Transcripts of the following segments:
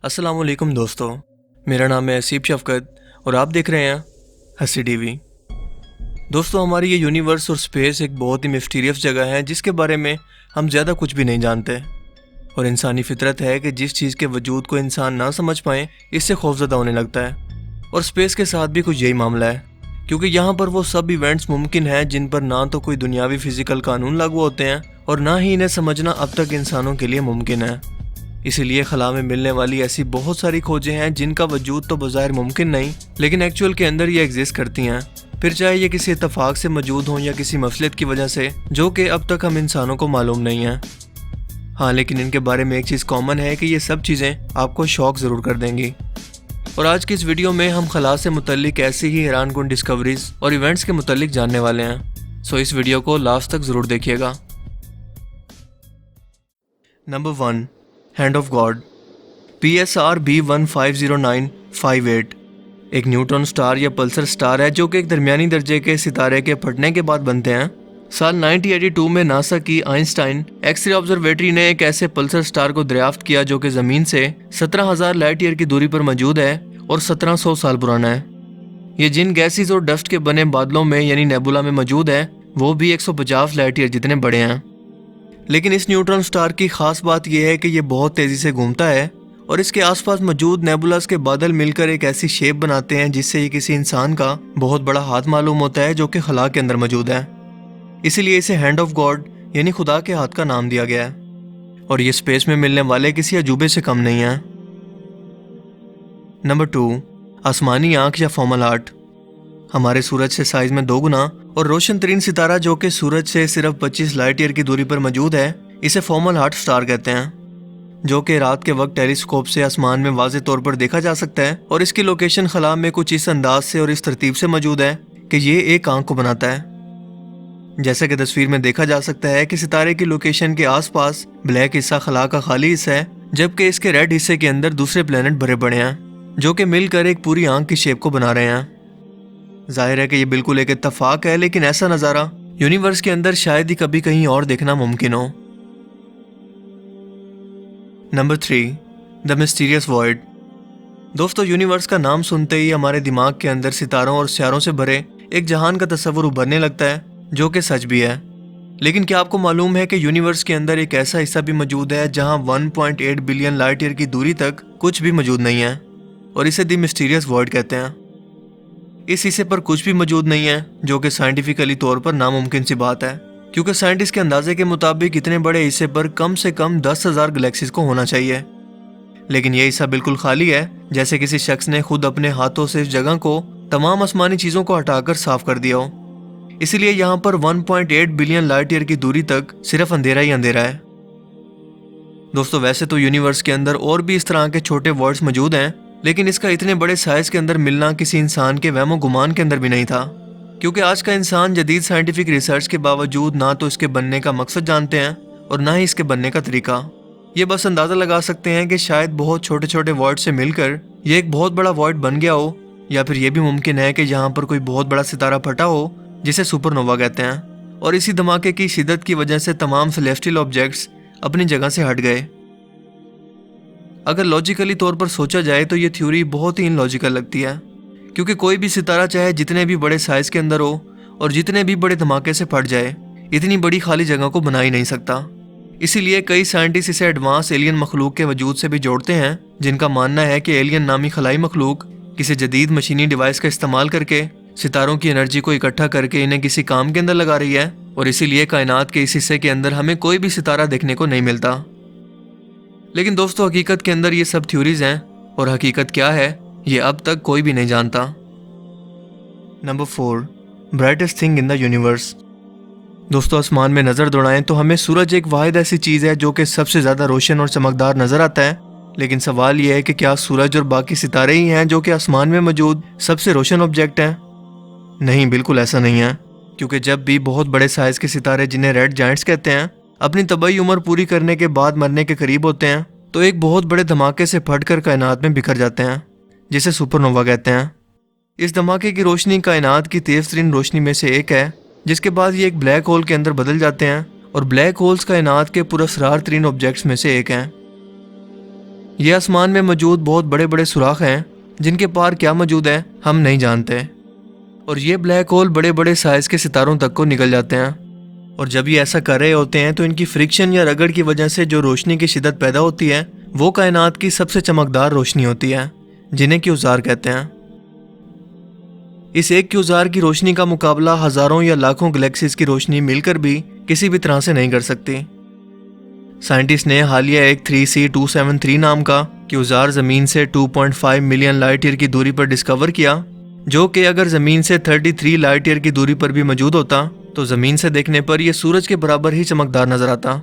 السلام علیکم دوستو، میرا نام ہے اسیب شفقت اور آپ دیکھ رہے ہیں ہنسی ٹی وی۔ دوستو، ہماری یہ یونیورس اور اسپیس ایک بہت ہی مسٹیریس جگہ ہے جس کے بارے میں ہم زیادہ کچھ بھی نہیں جانتے، اور انسانی فطرت ہے کہ جس چیز کے وجود کو انسان نہ سمجھ پائیں اس سے خوفزدہ ہونے لگتا ہے، اور اسپیس کے ساتھ بھی کچھ یہی معاملہ ہے، کیونکہ یہاں پر وہ سب ایونٹس ممکن ہیں جن پر نہ تو کوئی دنیاوی فزیکل قانون لاگو ہوتے ہیں اور نہ ہی انہیں سمجھنا اب تک انسانوں کے لیے ممکن ہے۔ اسی لیے خلا میں ملنے والی ایسی بہت ساری کھوجیں ہیں جن کا وجود تو بظاہر ممکن نہیں لیکن ایکچوئل کے اندر یہ ایگزسٹ کرتی ہیں، پھر چاہے یہ کسی اتفاق سے موجود ہوں یا کسی مصلحت کی وجہ سے جو کہ اب تک ہم انسانوں کو معلوم نہیں ہے۔ ہاں، لیکن ان کے بارے میں ایک چیز کامن ہے کہ یہ سب چیزیں آپ کو شوق ضرور کر دیں گی، اور آج کی اس ویڈیو میں ہم خلا سے متعلق ایسی ہی حیران کن ڈسکوریز اور ایونٹس کے متعلق جاننے والے ہیں، سو اس ویڈیو کو لاسٹ تک ضرور دیکھیے گا۔ Number 1، hand of God PSR B150958 ایک نیوٹرون سٹار یا پلسر سٹار ہے جو کہ ایک درمیانی درجے کے ستارے کے پھٹنے کے بعد بنتے ہیں۔ سال 1982 میں ناسا کی آئنسٹائن ایکس رے آبزرویٹری نے ایک ایسے پلسر سٹار کو دریافت کیا جو کہ زمین سے 17,000 لائٹ ایئر کی دوری پر موجود ہے اور 1700 سال پرانا ہے۔ یہ جن گیسز اور ڈسٹ کے بنے بادلوں میں یعنی نیبولا میں موجود ہے وہ بھی 150 لائٹ ایئر جتنے بڑے ہیں، لیکن اس نیوٹرون سٹار کی خاص بات یہ ہے کہ یہ بہت تیزی سے گھومتا ہے اور اس کے آس پاس موجود نیبولاز کے بادل مل کر ایک ایسی شیپ بناتے ہیں جس سے یہ کسی انسان کا بہت بڑا ہاتھ معلوم ہوتا ہے جو کہ خلا کے اندر موجود ہے، اسی لیے اسے ہینڈ آف گاڈ یعنی خدا کے ہاتھ کا نام دیا گیا ہے، اور یہ اسپیس میں ملنے والے کسی عجوبے سے کم نہیں ہیں۔ نمبر 2، آسمانی آنکھ یا فارمل آرٹ ہمارے سورج سے سائز میں 2 گنا اور روشن ترین ستارہ جو کہ سورج سے صرف 25 لائٹ ایئر کی دوری پر موجود ہے اسے فارمل ہارٹ سٹار کہتے ہیں، جو کہ رات کے وقت ٹیلیسکوپ سے آسمان میں واضح طور پر دیکھا جا سکتا ہے، اور اس کی لوکیشن خلا میں کچھ اس انداز سے اور اس ترتیب سے موجود ہے کہ یہ ایک آنکھ کو بناتا ہے۔ جیسا کہ تصویر میں دیکھا جا سکتا ہے کہ ستارے کی لوکیشن کے آس پاس بلیک حصہ خلا کا خالی حصہ ہے، جبکہ اس کے ریڈ حصے کے اندر دوسرے پلینٹ بھرے پڑے ہیں جو کہ مل کر ایک پوری آنکھ کی شیپ کو بنا رہے ہیں۔ ظاہر ہے کہ یہ بالکل ایک اتفاق ہے، لیکن ایسا نظارہ یونیورس کے اندر شاید ہی کبھی کہیں اور دیکھنا ممکن ہو۔ نمبر 3، دا مسٹیریس وائڈ دوستو، یونیورس کا نام سنتے ہی ہمارے دماغ کے اندر ستاروں اور سیاروں سے بھرے ایک جہان کا تصور ابھرنے لگتا ہے جو کہ سچ بھی ہے، لیکن کیا آپ کو معلوم ہے کہ یونیورس کے اندر ایک ایسا حصہ بھی موجود ہے جہاں 1.8 بلین لائٹ ایئر کی دوری تک کچھ بھی موجود نہیں ہے، اور اسے دی مسٹیریس وائڈ کہتے ہیں۔ اس حصے پر کچھ بھی موجود نہیں ہے جو کہ سائنٹیفکلی طور پر ناممکن سی بات ہے، کیونکہ سائنٹسٹ کے اندازے کے مطابق اتنے بڑے حصے پر کم سے کم 10,000 گلیکسیز کو ہونا چاہیے، لیکن یہ حصہ بالکل خالی ہے، جیسے کسی شخص نے خود اپنے ہاتھوں سے اس جگہ کو تمام آسمانی چیزوں کو ہٹا کر صاف کر دیا ہو، اسی لیے یہاں پر 1.8 بلین لائٹ ایئر کی دوری تک صرف اندھیرا ہی اندھیرا ہے۔ دوستو، ویسے تو یونیورس کے اندر اور بھی اس طرح کے چھوٹے ورلڈز موجود ہیں، لیکن اس کا اتنے بڑے سائز کے اندر ملنا کسی انسان کے وہم و گمان کے اندر بھی نہیں تھا، کیونکہ آج کا انسان جدید سائنٹیفک ریسرچ کے باوجود نہ تو اس کے بننے کا مقصد جانتے ہیں اور نہ ہی اس کے بننے کا طریقہ۔ یہ بس اندازہ لگا سکتے ہیں کہ شاید بہت چھوٹے چھوٹے وائڈ سے مل کر یہ ایک بہت بڑا وائڈ بن گیا ہو، یا پھر یہ بھی ممکن ہے کہ یہاں پر کوئی بہت بڑا ستارہ پھٹا ہو جسے سپر نووا کہتے ہیں، اور اسی دھماکے کی شدت کی وجہ سے تمام سیلیسٹیل آبجیکٹس اپنی جگہ سے ہٹ گئے۔ اگر لاجیکلی طور پر سوچا جائے تو یہ تھیوری بہت ہی ان لاجیکل لگتی ہے، کیونکہ کوئی بھی ستارہ چاہے جتنے بھی بڑے سائز کے اندر ہو اور جتنے بھی بڑے دھماکے سے پھٹ جائے اتنی بڑی خالی جگہ کو بنا ہی نہیں سکتا۔ اسی لیے کئی سائنٹسٹ اسے ایڈوانس ایلین مخلوق کے وجود سے بھی جوڑتے ہیں، جن کا ماننا ہے کہ ایلین نامی خلائی مخلوق کسی جدید مشینی ڈیوائس کا استعمال کر کے ستاروں کی انرجی کو اکٹھا کر کے انہیں کسی کام کے اندر لگا رہی ہے، اور اسی لیے کائنات کے اس حصے کے اندر ہمیں کوئی بھی ستارہ دیکھنے کو نہیں ملتا۔ لیکن دوستو، حقیقت کے اندر یہ سب تھیوریز ہیں، اور حقیقت کیا ہے یہ اب تک کوئی بھی نہیں جانتا۔ Number 4، brightest thing in the universe دوستو، آسمان میں نظر دوڑائیں تو ہمیں سورج ایک واحد ایسی چیز ہے جو کہ سب سے زیادہ روشن اور چمکدار نظر آتا ہے، لیکن سوال یہ ہے کہ کیا سورج اور باقی ستارے ہی ہیں جو کہ آسمان میں موجود سب سے روشن آبجیکٹ ہیں؟ نہیں، بالکل ایسا نہیں ہے، کیونکہ جب بھی بہت بڑے سائز کے ستارے جنہیں ریڈ جائنٹس کہتے ہیں اپنی طبعی عمر پوری کرنے کے بعد مرنے کے قریب ہوتے ہیں تو ایک بہت بڑے دھماکے سے پھٹ کر کائنات میں بکھر جاتے ہیں، جسے سپر نووا کہتے ہیں۔ اس دھماکے کی روشنی کائنات کی تیز ترین روشنی میں سے ایک ہے، جس کے بعد یہ ایک بلیک ہول کے اندر بدل جاتے ہیں، اور بلیک ہولز کائنات کے پراسرار ترین آبجیکٹس میں سے ایک ہیں۔ ये आसमान में मौजूद बहुत बड़े बड़े सुराख हैं जिनके पार क्या मौजूद है हम नहीं जानते, और ये ब्लैक होल बड़े बड़े साइज के सितारों तक को निकल जाते हैं। और जब ये ऐसा कर रहे होते हैं तो इनकी फ्रिक्शन या रगड़ की वजह से जो रोशनी की शिद्दत पैदा होती है वो कायनात की सबसे चमकदार रोशनी होती है, जिन्हें क्यूसार कहते हैं। इस एक क्यूसार की रोशनी का मुकाबला हजारों या लाखों गैलेक्सीज की रोशनी मिलकर भी किसी भी तरह से नहीं कर सकती। साइंटिस्ट ने हालिया एक 3C273 नाम का क्यूसार ज़मीन से 2.5 मिलियन लाइट ईयर की दूरी पर डिस्कवर किया, जो कि अगर ज़मीन से 33 लाइट ईयर की दूरी पर भी मौजूद होता तो ज़मीन से देखने पर यह सूरज के बराबर ही चमकदार नजर आता।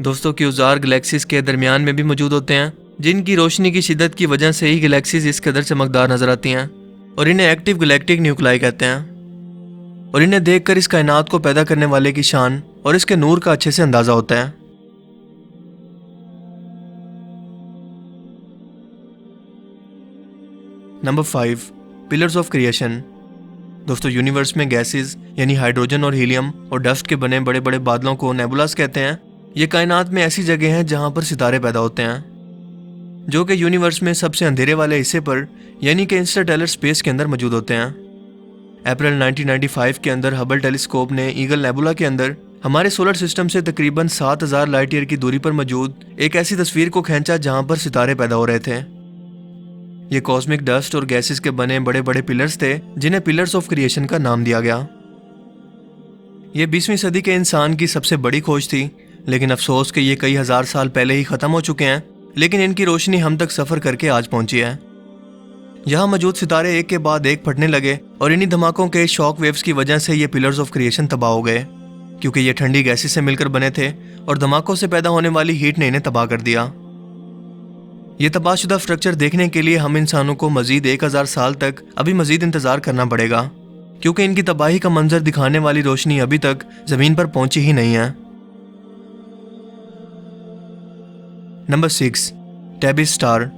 दोस्तों, क्यूसार गैलेक्सीज के दरमियान में भी मौजूद होते हैं, जिनकी रोशनी की शिद्दत की वजह से ही गैलेक्सीज इस कदर चमकदार नजर आती हैं, और इन्हें एक्टिव गैलेक्टिक न्यूक्लाई कहते हैं। और इन्हें देखकर इस कायनात को पैदा करने वाले की शान और इसके नूर का अच्छे से अंदाजा होता है। Number 5, pillars of creation. दोस्तों, यूनिवर्स में गैसेस यानी हाइड्रोजन और हीलियम और डस्ट के बने बड़े बड़े बादलों को नेबुलास कहते हैं। ये कायनात में ऐसी जगह हैं जहां पर सितारे पैदा होते हैं, जो कि यूनिवर्स में सबसे अंधेरे वाले हिस्से पर यानी कि इंटरस्टेलर स्पेस के अंदर मौजूद होते हैं। अप्रैल 1995 के अंदर हबल टेलीस्कोप ने ईगल नेबुला के अंदर हमारे सोलर सिस्टम से तकरीबन 7000 लाइट ईयर की दूरी पर मौजूद एक ऐसी तस्वीर को खींचा जहां पर सितारे पैदा हो रहे थे। ये कॉस्मिक डस्ट और गैसेस के बने बड़े बड़े पिलर्स थे, जिन्हें पिलर्स ऑफ क्रिएशन का नाम दिया गया। ये 20वीं सदी के इंसान की सबसे बड़ी खोज थी, लेकिन अफसोस कि ये कई हजार साल पहले ही खत्म हो चुके हैं, लेकिन इनकी रोशनी हम तक सफर करके आज पहुंची है। यहाँ मौजूद सितारे एक के बाद एक फटने लगे और इन्हीं धमाकों के शॉक वेव्स की वजह से ये पिलर्स ऑफ क्रिएशन तबाह हो गए, क्योंकि ये ठंडी गैसेस से मिलकर बने थे और धमाकों से पैदा होने वाली हीट ने इन्हें तबाह कर दिया। ये तबाहशुदा स्ट्रक्चर देखने के लिए हम इंसानों को मजीद 1000 साल तक अभी मजीद इंतजार करना पड़ेगा, क्योंकि इनकी तबाही का मंजर दिखाने वाली रोशनी अभी तक जमीन पर पहुंची ही नहीं है। Number 6, Tabby's star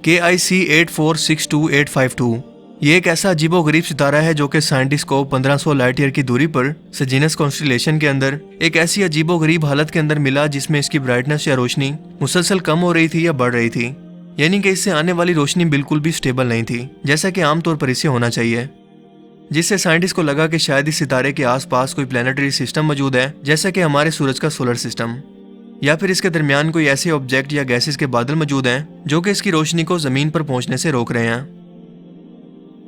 KIC 8462852। ये एक ऐसा अजीबोगरीब सितारा है जो कि साइंटिस्ट को 1500 लाइट ईयर की दूरी पर सेजिनस कॉन्स्टेलेशन के अंदर एक ऐसी अजीबोगरीब हालत के अंदर मिला जिसमें इसकी ब्राइटनेस या रोशनी मुसलसल कम हो रही थी या बढ़ रही थी, यानी कि इससे आने वाली रोशनी बिल्कुल भी स्टेबल नहीं थी, जैसा कि आमतौर पर इसे होना चाहिए। जिससे साइंटिस्ट को लगा कि शायद इस सितारे के आसपास कोई प्लैनेटरी सिस्टम मौजूद है, जैसा कि हमारे सूरज का सोलर सिस्टम, या फिर इसके दरमियान कोई ऐसे ऑब्जेक्ट या गैसेस के बादल मौजूद हैं जो कि इसकी रोशनी को जमीन पर पहुंचने से रोक रहे हैं।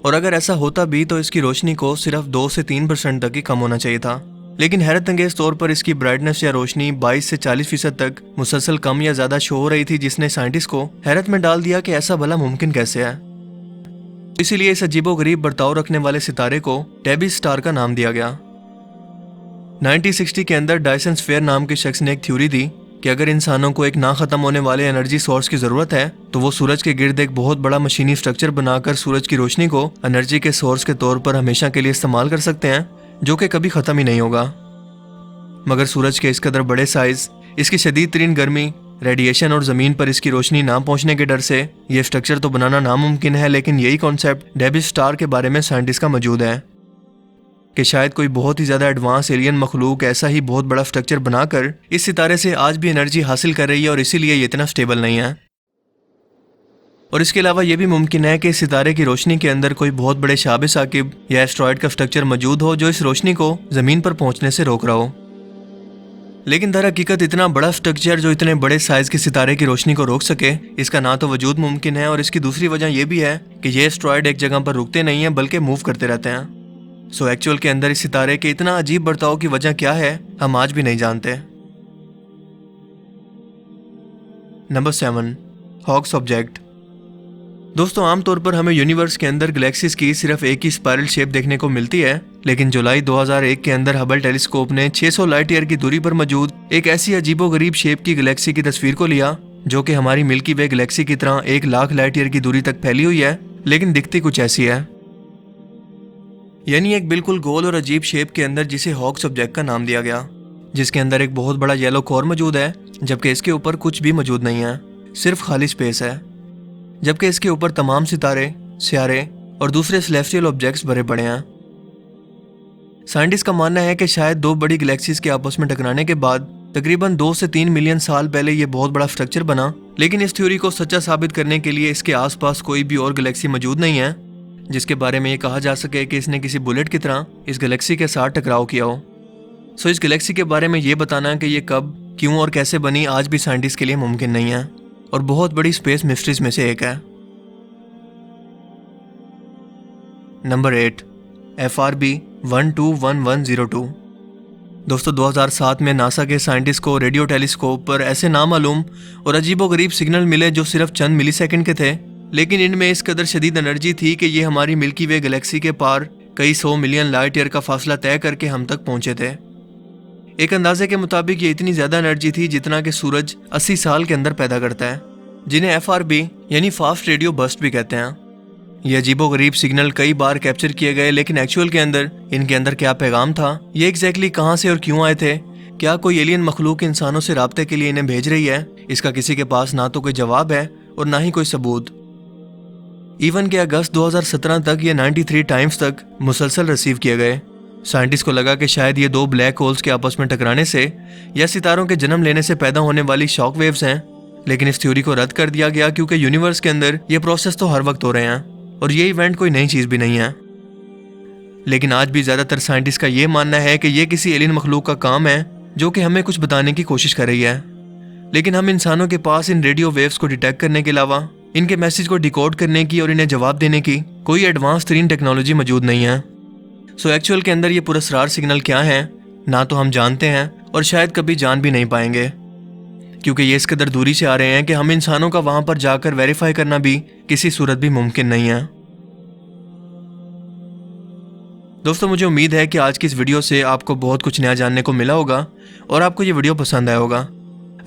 और अगर ऐसा होता भी तो इसकी रोशनी को सिर्फ 2 से 3% तक ही कम होना चाहिए था, लेकिन हैरत अंगेज तौर पर इसकी ब्राइटनेस या रोशनी 22 से 40% तक मुसलसल कम या ज्यादा शो हो रही थी, जिसने साइंटिस्ट को हैरत में डाल दिया कि ऐसा भला मुमकिन कैसे है। इसीलिए इस अजीबोगरीब बर्ताव रखने वाले सितारे को टेबिस स्टार का नाम दिया गया। 1960 के अंदर डायसन स्फीयर नाम के शख्स ने एक थ्योरी दी कि अगर इंसानों को एक ना खत्म होने वाले एनर्जी सोर्स की जरूरत है तो वो सूरज के गिर्द एक बहुत बड़ा मशीनी स्ट्रक्चर बनाकर सूरज की रोशनी को एनर्जी के सोर्स के तौर पर हमेशा के लिए इस्तेमाल कर सकते हैं, जो कि कभी खत्म ही नहीं होगा। मगर सूरज के इस कदर बड़े साइज, इसकी शदीद तरीन गर्मी, रेडिएशन और जमीन पर इसकी रोशनी ना पहुंचने के डर से ये स्ट्रक्चर तो बनाना नामुमकिन है, लेकिन यही कॉन्सेप्ट टेबिस स्टार के बारे में साइंटिस्ट का मौजूद है कि शायद कोई बहुत ही ज्यादा एडवांस एलियन मखलूक ऐसा ही बहुत बड़ा स्ट्रक्चर बनाकर इस सितारे से आज भी एनर्जी हासिल कर रही है और इसीलिए ये इतना स्टेबल नहीं है। और इसके अलावा ये भी मुमकिन है कि इस सितारे की रोशनी के अंदर कोई बहुत बड़े शाब साकिब या एस्ट्रॉयड का स्ट्रक्चर मौजूद हो जो इस रोशनी को जमीन पर पहुंचने से रोक रहा हो। लेकिन दर हकीकत इतना बड़ा स्ट्रक्चर जो इतने बड़े साइज के सितारे की रोशनी को रोक सके, इसका ना तो वजूद मुमकिन है, और इसकी दूसरी वजह यह भी है कि ये एस्ट्रॉयड एक जगह पर रुकते नहीं हैं बल्कि मूव करते रहते हैं। सो एक्चुअल के अंदर इस सितारे के इतना अजीब बर्ताव की वजह क्या है हम आज भी नहीं जानते। Number 7, hoax object. दोस्तों, आमतौर पर हमें यूनिवर्स के अंदर गैलेक्सीज की सिर्फ एक ही स्पाइरल शेप देखने को मिलती है, लेकिन जुलाई 2001 के अंदर हबल टेलीस्कोप ने 600 लाइट ईयर की दूरी पर मौजूद एक ऐसी अजीबोगरीब शेप की गैलेक्सी की तस्वीर को लिया जो कि हमारी मिल्की वे गैलेक्सी की तरह 1 लाख लाइट ईयर की दूरी तक फैली हुई है, लेकिन दिखती कुछ ऐसी है, यानी एक बिल्कुल गोल और अजीब शेप के अंदर, जिसे हॉक्स ऑब्जेक्ट का नाम दिया गया, जिसके अंदर एक बहुत बड़ा येलो कोर मौजूद है, जबकि इसके ऊपर कुछ भी मौजूद नहीं है, सिर्फ खाली स्पेस है, जबकि इसके ऊपर तमाम सितारे, सियारे और दूसरे सेलेस्टियल ऑब्जेक्ट्स भरे पड़े हैं। साइंटिस्ट का मानना है कि शायद 2 बड़ी गैलेक्सीज के आपस में टकराने के बाद तकरीबन 2 से 3 मिलियन साल पहले ये बहुत बड़ा स्ट्रक्चर बना, लेकिन इस थ्योरी को सच्चा साबित करने के लिए इसके आसपास कोई भी और गैलेक्सी मौजूद नहीं है जिसके बारे में ये कहा जा सके कि इसने किसी बुलेट की तरह इस गैलेक्सी के साथ टकराव किया हो। सो इस गैलेक्सी के बारे में ये बताना कि ये कब, क्यों और कैसे बनी आज भी साइंटिस्ट के लिए मुमकिन नहीं है और बहुत बड़ी स्पेस मिस्ट्रीज में से एक है। Number 8, FRB 121102। दोस्तों 2007 में नासा के साइंटिस्ट को रेडियो टेलीस्कोप पर ऐसे नामालूम और अजीबोगरीब सिग्नल मिले जो सिर्फ चंद मिलीसेकंड के थे, लेकिन इनमें इस कदर शदीद एनर्जी थी कि ये हमारी मिल्की वे गैलेक्सी के पार कई 100 मिलियन लाइट ईयर का फासला तय करके हम तक पहुंचे थे। एक अंदाजे के मुताबिक ये इतनी ज़्यादा एनर्जी थी जितना कि सूरज 80 साल के अंदर पैदा करता है, जिन्हें FRB यानी फास्ट रेडियो बर्स्ट भी कहते हैं। ये अजीबोगरीब सिग्नल कई बार कैप्चर किए गए, लेकिन एक्चुअल के अंदर इनके अंदर क्या पैगाम था, ये एग्जैक्टली कहाँ से और क्यों आए थे, क्या कोई एलियन मखलूक इंसानों से राब्ते के लिए इन्हें भेज रही है, इसका किसी के पास ना तो कोई जवाब है और ना ही कोई सबूत। इवन के अगस्त 2017 तक ये 93 टाइम्स तक मुसलसल रिसीव किए गए। साइंटिस्ट को लगा कि शायद ये 2 ब्लैक होल्स के आपस में टकराने से या सितारों के जन्म लेने से पैदा होने वाली शॉक वेव्स हैं, लेकिन इस थ्योरी को रद्द कर दिया गया क्योंकि यूनिवर्स के अंदर ये प्रोसेस तो हर वक्त हो रहे हैं और ये इवेंट कोई नई चीज़ भी नहीं है। लेकिन आज भी ज़्यादातर साइंटिस्ट का ये मानना है कि ये किसी एलियन मखलूक का काम है जो कि हमें कुछ बताने की कोशिश कर रही है, लेकिन हम इंसानों के पास इन रेडियो वेव्स को डिटेक्ट करने के अलावा इनके मैसेज को डिकोड करने की और इन्हें जवाब देने की कोई एडवांस तरीन टेक्नोलॉजी मौजूद नहीं है। सो एक्चुअल के अंदर ये पुरस्कार सिग्नल क्या है ना तो हम जानते हैं और शायद कभी जान भी नहीं पाएंगे, क्योंकि ये इस कदर दूरी से आ रहे हैं कि हम इंसानों का वहां पर जाकर वेरीफाई करना भी किसी सूरत भी मुमकिन नहीं है। दोस्तों मुझे उम्मीद है कि आज की इस वीडियो से आपको बहुत कुछ नया जानने को मिला होगा और आपको ये वीडियो पसंद आया होगा।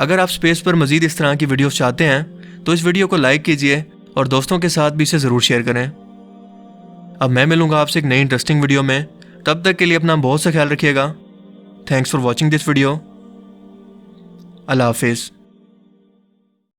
अगर आप स्पेस पर मजीद इस तरह की वीडियोस चाहते हैं तो इस वीडियो को लाइक कीजिए और दोस्तों के साथ भी इसे ज़रूर शेयर करें। अब मैं मिलूंगा आपसे एक नई इंटरेस्टिंग वीडियो में, तब तक के लिए अपना बहुत सा ख्याल रखिएगा। Thanks for watching this video. Allah हाफिज़।